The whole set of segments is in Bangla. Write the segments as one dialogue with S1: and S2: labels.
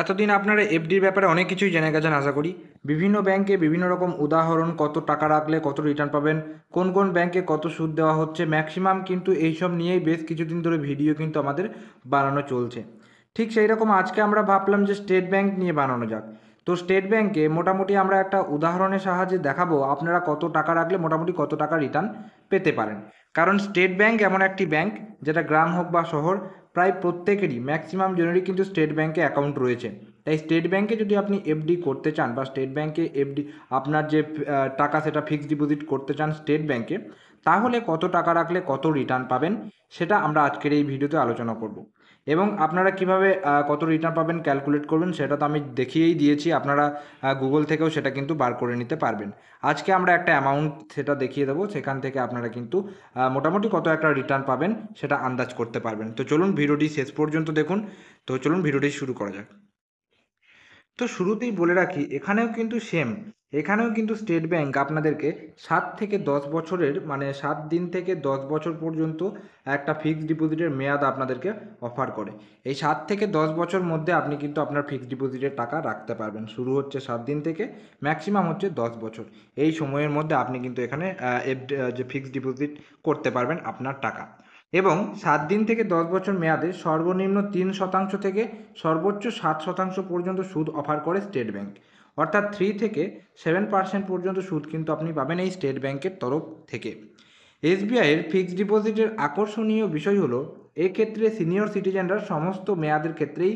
S1: এতদিন আপনারা এফডির ব্যাপারে অনেক কিছুই জেনে গেছেন আশা করি। বিভিন্ন ব্যাংকে বিভিন্ন রকম উদাহরণ, কত টাকা রাখলে কত রিটার্ন পাবেন, কোন কোন ব্যাংকে কত সুদ দেওয়া হচ্ছে, ম্যাক্সিমাম কিন্তু এইসব নিয়েই বেশ কিছুদিন ধরে ভিডিও কিন্তু আমাদের বানানো চলছে। ঠিক সেই রকম আজকে আমরা ভাবলাম যে স্টেট ব্যাংক নিয়ে বানানো যাক। তো স্টেট ব্যাংকে মোটামুটি আমরা একটা উদাহরণের সাহায্যে দেখাবো আপনারা কত টাকা রাখলে মোটামুটি কত টাকা রিটার্ন পেতে পারেন। কারণ স্টেট ব্যাংক এমন একটি ব্যাংক যেটা গ্রাম হোক বা শহর, প্রায় প্রত্যেকেরই ম্যাক্সিমাম জনেরই কিন্তু স্টেট ব্যাংকে অ্যাকাউন্ট রয়েছে। তাই স্টেট ব্যাংকে যদি আপনি এফডি করতে চান বা স্টেট ব্যাংকে এফডি আপনার যে টাকা সেটা ফিক্সড ডিপোজিট করতে চান স্টেট ব্যাংকে, তাহলে কত টাকা রাখলে কত রিটার্ন পাবেন সেটা আমরা আজকের এই ভিডিওতে আলোচনা করব। এবং আপনারা কিভাবে কত রিটার্ন পাবেন ক্যালকুলেট করবেন সেটা তো আমি দেখিয়েই দিয়েছি, আপনারা গুগল থেকেও সেটা কিন্তু বার করে নিতে পারবেন। আজকে আমরা একটা অ্যামাউন্ট সেটা দেখিয়ে দেবো, সেখান থেকে আপনারা কিন্তু মোটামুটি কত একটা রিটার্ন পাবেন সেটা আন্দাজ করতে পারবেন। তো চলুন ভিডিওটি শেষ পর্যন্ত দেখুন। তো চলুন ভিডিওটি শুরু করা যাক। তো শুরুতেই বলে রাখি, এখানেও কিন্তু সেম, এখানেও কিন্তু স্টেট ব্যাংক আপনাদেরকে 7 থেকে 10 বছরের, মানে 7 দিন থেকে 10 বছর পর্যন্ত একটা ফিক্সড ডিপোজিটের মেয়াদ আপনাদেরকে অফার করে। এই 7 থেকে 10 বছর মধ্যে আপনি কিন্তু আপনার ফিক্সড ডিপোজিটের টাকা রাখতে পারবেন। শুরু হচ্ছে 7 দিন থেকে, ম্যাক্সিমাম হচ্ছে 10 বছর। এই সময়ের মধ্যে আপনি কিন্তু এখানে যে ফিক্সড ডিপোজিট করতে পারবেন আপনার টাকা। এবং 7 দিন থেকে 10 বছর মেয়াদে সর্বনিম্ন 3% থেকে সর্বোচ্চ 7% পর্যন্ত সুদ অফার করে স্টেট ব্যাংক। অর্থাৎ 3 থেকে 7% পর্যন্ত সুদ কিন্তু আপনি পাবেন এই স্টেট ব্যাংকের তরফ থেকে। এসবিআইয়ের ফিক্সড ডিপোজিটের আকর্ষণীয় বিষয় হলো, এক্ষেত্রে সিনিয়র সিটিজেনরা সমস্ত মেয়াদের ক্ষেত্রেই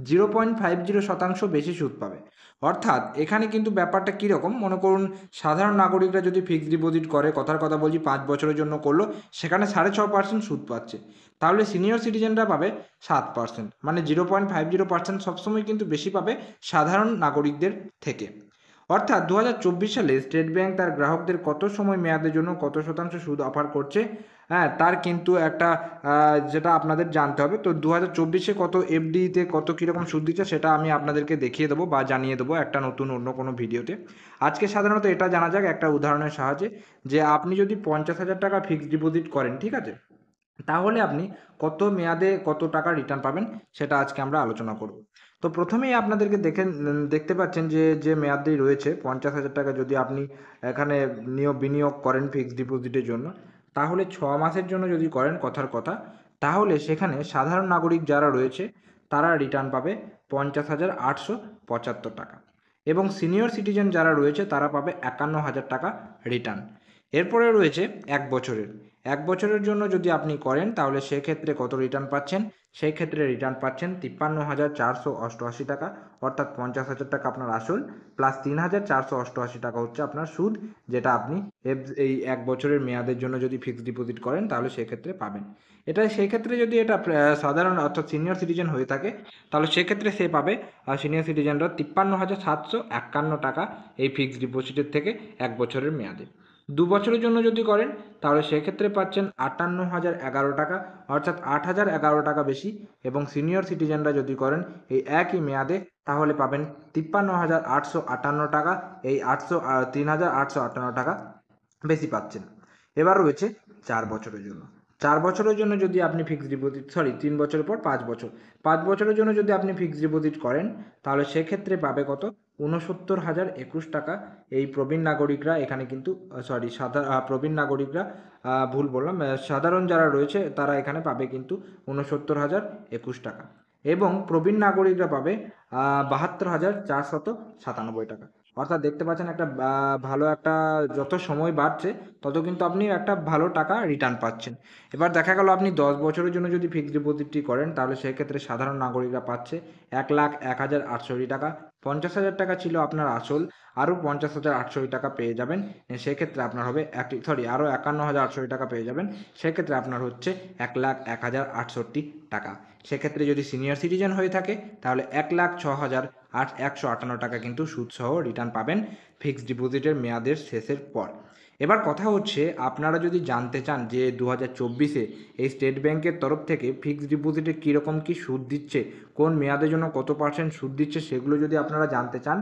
S1: 0.50% বেশি সুদ পাবে। অর্থাৎ এখানে কিন্তু ব্যাপারটা কীরকম, মনে করুন সাধারণ নাগরিকরা যদি ফিক্সড ডিপোজিট করে, কথার কথা বলছি 5 বছরের জন্য করলো, সেখানে 6.5% সুদ পাচ্ছে। তাহলে সিনিয়র সিটিজেনরা পাবে 7%, মানে 0.50% সবসময় কিন্তু বেশি পাবে সাধারণ নাগরিকদের থেকে। অর্থাৎ 2024 সালে স্টেট ব্যাংক তার গ্রাহকদের কত সময় মেয়াদের জন্য কত শতাংশ সুদ অফার করছে, হ্যাঁ, তার কিন্তু একটা যেটা আপনাদের জানতে হবে। তো 2024-এ কত এফডিতে কত কীরকম সুদ দিচ্ছে সেটা আমি আপনাদেরকে দেখিয়ে দেবো বা জানিয়ে দেবো একটা নতুন অন্য কোনো ভিডিওতে। আজকে সাধারণত এটা জানা যাক একটা উদাহরণের সাহায্যে, যে আপনি যদি 50,000 টাকা ফিক্সড ডিপোজিট করেন, ঠিক আছে, তাহলে আপনি কত মেয়াদে কত টাকা রিটার্ন পাবেন সেটা আজকে আমরা আলোচনা করব। তো প্রথমেই আপনাদেরকে দেখতে পাচ্ছেন যে যে মেয়াদি রয়েছে 50,000 টাকা যদি আপনি এখানে বিনিয়োগ করেন ফিক্সড ডিপোজিটের জন্য, তাহলে 6 মাসের জন্য যদি করেন, কথার কথা, তাহলে সেখানে সাধারণ নাগরিক যারা রয়েছে তারা রিটার্ন পাবে 50,875 টাকা। এবং সিনিয়র সিটিজেন যারা রয়েছে তারা পাবে 51,000 টাকা রিটার্ন। এরপরে রয়েছে 1 বছরের। 1 বছরের জন্য যদি আপনি করেন তাহলে সেক্ষেত্রে কত রিটার্ন পাচ্ছেন, সেই ক্ষেত্রে রিটার্ন পাচ্ছেন 53,488 টাকা। অর্থাৎ 50,000 টাকা আপনার আসল, প্লাস 3,488 টাকা হচ্ছে আপনার সুদ, যেটা আপনি এই 1 বছরের মেয়াদের জন্য যদি ফিক্সড ডিপোজিট করেন তাহলে সেক্ষেত্রে পাবেন। এটা সেই ক্ষেত্রে যদি এটা সাধারণ অর্থাৎ সিনিয়র সিটিজেন হয়ে থাকে, তাহলে সেক্ষেত্রে সে পাবে, সিনিয়র সিটিজেনরা 53,751 টাকা এই ফিক্সড ডিপোজিটের থেকে 1 বছরের মেয়াদে। 2 বছরের জন্য যদি করেন তাহলে সেক্ষেত্রে পাচ্ছেন 58,011 টাকা, অর্থাৎ 8,011 টাকা বেশি। এবং সিনিয়র সিটিজেনরা যদি করেন এই একই মেয়াদে, তাহলে পাবেন 53,858 টাকা, এই 3,858 টাকা বেশি পাচ্ছেন। এবার রয়েছে 4 বছরের জন্য। 4 বছরের জন্য যদি আপনি ফিক্সড ডিপোজিট, 3 বছরের পর 5 বছর, 5 বছরের জন্য যদি আপনি ফিক্সড ডিপোজিট করেন তাহলে সেক্ষেত্রে পাবে কত, 69,021 টাকা। এই প্রবীণ নাগরিকরা এখানে কিন্তু প্রবীণ নাগরিকরা, ভুল বললাম, সাধারণ যারা রয়েছে তারা এখানে পাবে কিন্তু 69,021 টাকা। এবং প্রবীণ নাগরিকরা পাবে 72,497 টাকা। অর্থাৎ দেখতে পাচ্ছেন একটা ভালো একটা, যত সময় বাড়ছে তত কিন্তু আপনি একটা ভালো টাকা রিটার্ন পাচ্ছেন। এবার দেখা গেল আপনি 10 বছরের জন্য যদি ফিক্সড ডিপোজিটটি করেন তাহলে সেক্ষেত্রে সাধারণ নাগরিকরা পাচ্ছে 1,01,068 টাকা। 50,000 টাকা ছিল আপনার আসল, আরও 50,800 টাকা পেয়ে যাবেন। সেক্ষেত্রে আপনার হবে আরও 51,800 টাকা পেয়ে যাবেন। সেক্ষেত্রে আপনার হচ্ছে 1,01,068 টাকা। সেক্ষেত্রে যদি সিনিয়র সিটিজেন হয়ে থাকে তাহলে 1,06,158 টাকা কিন্তু সুদসহ রিটার্ন পাবেন ফিক্সড ডিপোজিটের মেয়াদের শেষের পর। এবার কথা হচ্ছে, আপনারা যদি জানতে চান যে 2024-এ এই স্টেট ব্যাংকের তরফ থেকে ফিক্সড ডিপোজিটে কীরকম কী সুদ দিচ্ছে, কোন মেয়াদের জন্য কত পার্সেন্ট সুদ দিচ্ছে, সেগুলো যদি আপনারা জানতে চান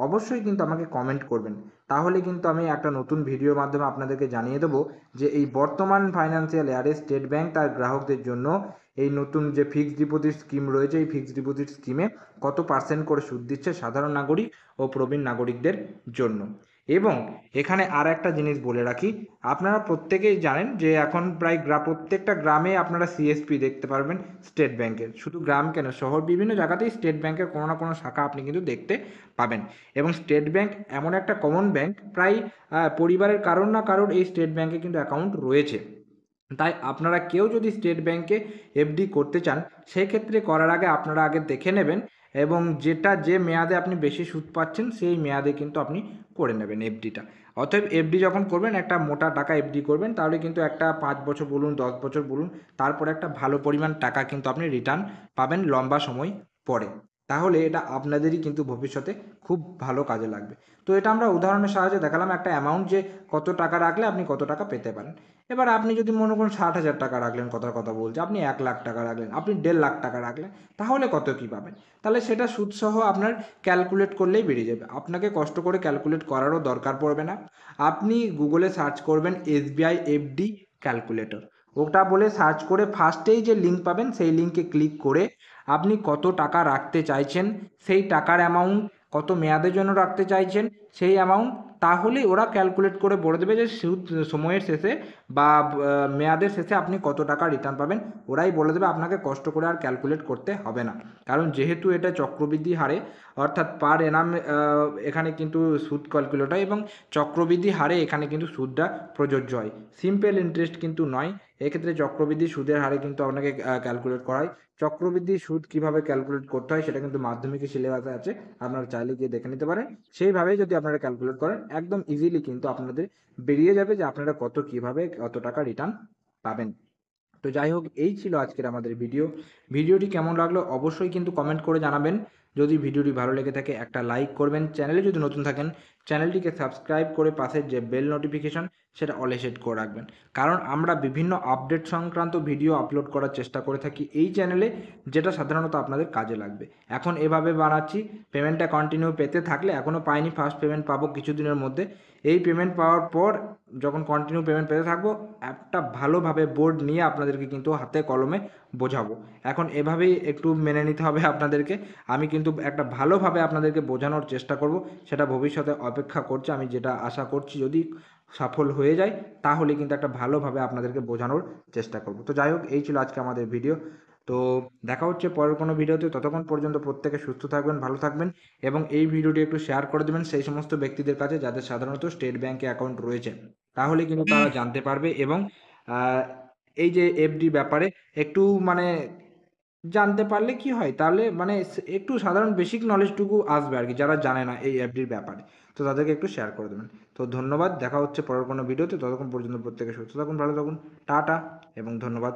S1: অবশ্যই কিন্তু আমাকে কমেন্ট করবেন। তাহলে কিন্তু আমি একটা নতুন ভিডিওর মাধ্যমে আপনাদেরকে জানিয়ে দেবো যে এই বর্তমান ফাইন্যান্সিয়াল ইয়ারে স্টেট ব্যাংক তার গ্রাহকদের জন্য এই নতুন যে ফিক্সড ডিপোজিট স্কিম রয়েছে, এই ফিক্সড ডিপোজিট স্কিমে কত পার্সেন্ট করে সুদ দিচ্ছে সাধারণ নাগরিক ও প্রবীণ নাগরিকদের জন্য। এবং এখানে আর একটা জিনিস বলে রাখি, আপনারা প্রত্যেকেই জানেন যে এখন প্রায় প্রত্যেকটা গ্রামে আপনারা সিএসপি দেখতে পারবেন স্টেট ব্যাংকের। শুধু গ্রাম কেন, শহর বিভিন্ন জায়গাতেই স্টেট ব্যাংকের কোনো না কোনো শাখা আপনি কিন্তু দেখতে পাবেন। এবং স্টেট ব্যাংক এমন একটা কমন ব্যাংক, প্রায় পরিবারের কারোর না কারোর এই স্টেট ব্যাংকে কিন্তু অ্যাকাউন্ট রয়েছে। তাই আপনারা কেউ যদি স্টেট ব্যাংকে এফডি করতে চান, সেই ক্ষেত্রে করার আগে আপনারা আগে দেখে নেবেন এবং যে মেয়াদে আপনি বেশি সুদ পাচ্ছেন সেই মেয়াদে কিন্তু আপনি করে নেবেন এফডিটা। অতএব এফডি যখন করবেন, একটা মোটা টাকা এফডি করবেন, তাহলে কিন্তু একটা 5 বছর বলুন 10 বছর বলুন, তারপরে একটা ভালো পরিমাণ টাকা কিন্তু আপনি রিটার্ন পাবেন লম্বা সময় পরে। তাহলে এটা আপনাদেরই কিন্তু ভবিষ্যতে খুব ভালো কাজে লাগবে। তো এটা আমরা উদাহরণের সাহায্যে দেখালাম একটা অ্যামাউন্ট, যে কত টাকা রাখলে আপনি কত টাকা পেতে পারেন। এবার আপনি যদি মনে করুন 60,000 টাকা রাখলেন, কথার কথা বলছে, আপনি 1,00,000 টাকা রাখলেন, আপনি 1,50,000 টাকা রাখলেন, তাহলে কত কী পাবেন? তাহলে সেটা সুদসহ আপনার ক্যালকুলেট করলেই বেরিয়ে যাবে। আপনাকে কষ্ট করে ক্যালকুলেট করারও দরকার পড়বে না। আপনি গুগলে সার্চ করবেন এসবিআই এফডি ক্যালকুলেটর, ওটা বলে সার্চ করে ফার্স্টেই যে লিঙ্ক পাবেন সেই লিঙ্কে ক্লিক করে আপনি কত টাকা রাখতে চাইছেন, সেই টাকার অ্যামাউন্ট, কত মেয়াদের জন্য রাখতে চাইছেন সেই অ্যামাউন্ট, তাহলেই ওরা ক্যালকুলেট করে বলে দেবে যে সুদ সময়ের শেষে বা মেয়াদের শেষে আপনি কত টাকা রিটার্ন পাবেন। ওরাই বলে দেবে, আপনাকে কষ্ট করে আর ক্যালকুলেট করতে হবে না। কারণ যেহেতু এটা চক্রবৃদ্ধি হারে, অর্থাৎ পার এনাম এখানে কিন্তু সুদ ক্যালকুলেট হয় এবং চক্রবৃদ্ধি হারে এখানে কিন্তু সুদটা প্রযোজ্য হয়, সিম্পল ইন্টারেস্ট কিন্তু নয়। এক্ষেত্রে চক্রবৃদ্ধি সুদের হারে কিন্তু আপনাকে ক্যালকুলেট করা হয়। চক্রবৃদ্ধি সুদ কীভাবে ক্যালকুলেট করতে হয় সেটা কিন্তু মাধ্যমিকের সিলেবাসে আছে, আপনারা চাইলে গিয়ে দেখে নিতে পারেন। সেইভাবেই যদি আপনারা ক্যালকুলেট করেন, একদম ইজিলি কিন্তু আপনাদের বেরিয়ে যাবে যে আপনারা কীভাবে কত টাকা রিটার্ন পাবেন। তো যাই হোক, এই ছিল আজকের আমাদের ভিডিওটি কেমন লাগলো অবশ্যই কিন্তু কমেন্ট করে জানাবেন। যদি ভিডিওটি ভালো লেগে থাকে একটা লাইক করবেন, চ্যানেলে যদি নতুন থাকেন চ্যানেলটিকে সাবস্ক্রাইব করে পাশের যে বেল নোটিফিকেশন সেটা অলে সেট করে রাখবেন। কারণ আমরা বিভিন্ন আপডেট সংক্রান্ত ভিডিও আপলোড করার চেষ্টা করে থাকি এই চ্যানেলে, যেটা সাধারণত আপনাদের কাজে লাগবে। এখন এভাবে বানাচ্ছি, পেমেন্টটা কন্টিনিউ পেতে থাকলে, এখনও পাইনি, ফার্স্ট পেমেন্ট পাবো কিছুদিনের মধ্যে। এই পেমেন্ট পাওয়ার পর যখন কন্টিনিউ পেমেন্ট পেতে থাকবো, একটা ভালোভাবে বোর্ড নিয়ে আপনাদেরকে কিন্তু হাতে কলমে বোঝাবো। এখন এভাবেই একটু মেনে নিতে হবে আপনাদেরকে। আমি কিন্তু একটা ভালোভাবে আপনাদেরকে বোঝানোর চেষ্টা করব, সেটা ভবিষ্যতে অপেক্ষা করছে। আমি যেটা আশা করছি, যদি সফল হয়ে যায় তাহলে কিন্তু একটা ভালোভাবে আপনাদেরকে বোঝানোর চেষ্টা করব। তো যাই হোক, এই ছিল আজকে আমাদের ভিডিও। তো দেখা হচ্ছে পরের কোনো ভিডিওতে। ততক্ষণ পর্যন্ত প্রত্যেকে সুস্থ থাকবেন, ভালো থাকবেন এবং এই ভিডিওটি একটু শেয়ার করে দেবেন সেই সমস্ত ব্যক্তিদের কাছে যাদের সাধারণত স্টেট ব্যাংকে অ্যাকাউন্ট রয়েছে। তাহলে কিন্তু তারা জানতে পারবে এবং এই যে এফডি ব্যাপারে একটু মানে জানতে পারলে কি হয়, তাহলে মানে একটু সাধারণ বেসিক নলেজটুকু আসবে আর কি, যারা জানে না এই অ্যাপটির ব্যাপারে। তো তাদেরকে একটু শেয়ার করে দেবেন। তো ধন্যবাদ, দেখা হচ্ছে পরের কোনো ভিডিওতে। ততক্ষণ পর্যন্ত প্রত্যেকে সুস্থ থাকুন, ভালো থাকুন, টাটা এবং ধন্যবাদ।